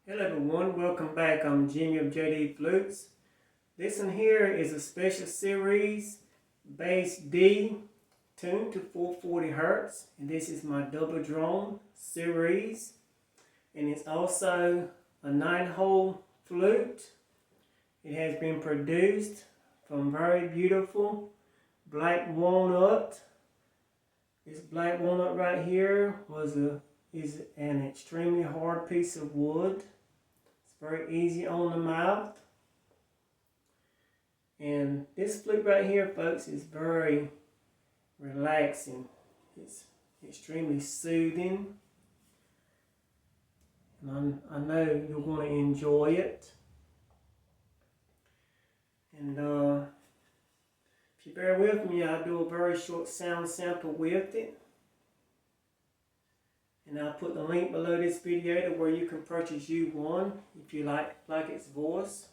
Hello everyone, welcome back. I'm Jimmy of JD Flutes. This one here is a special series, bass D, tuned to 440 Hertz. And this is my double drone series. And it's also a 9-hole flute. It has been produced from very beautiful black walnut. This black walnut right here is an extremely hard piece of wood. It's very easy on the mouth. And this flute right here, folks, is very relaxing. It's extremely soothing. And I know you're going to enjoy it. And if you bear with me, I'll do a very short sound sample with it. And I'll put the link below this video to where you can purchase you one if you like its voice.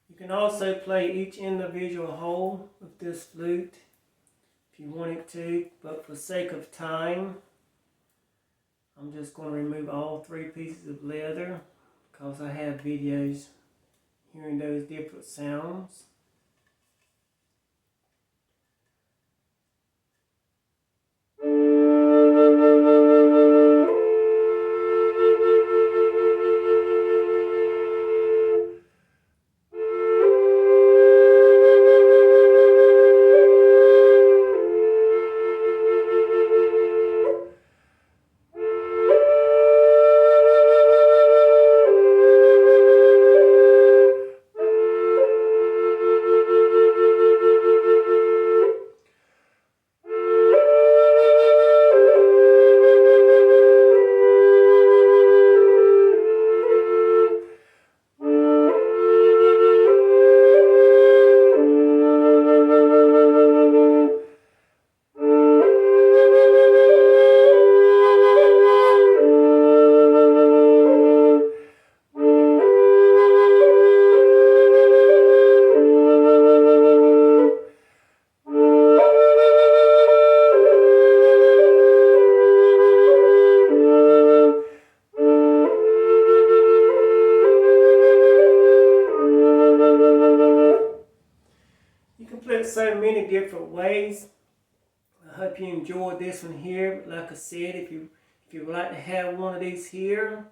You can also play each individual hole with this flute if you wanted to, but for sake of time, I'm just going to remove all 3 pieces of leather because I have videos hearing those different sounds. You can play it so many different ways. I hope you enjoyed this one here. Like I said, if you would like to have one of these here,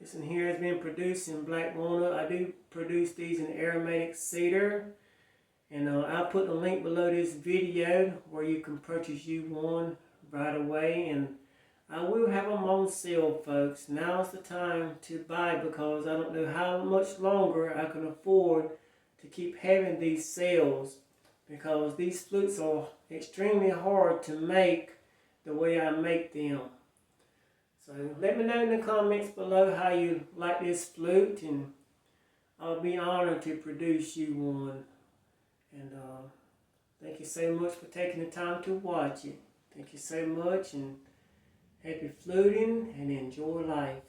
this one here has been produced in black walnut. I do produce these in aromatic cedar. And I'll put the link below this video where you can purchase you one right away. And I will have them on sale, folks. Now's the time to buy because I don't know how much longer I can afford to keep having these sales, because these flutes are extremely hard to make the way I make them. So let me know in the comments below how you like this flute, and I'll be honored to produce you one. And thank you so much for taking the time to watch it. Thank you so much, and happy fluting and enjoy life.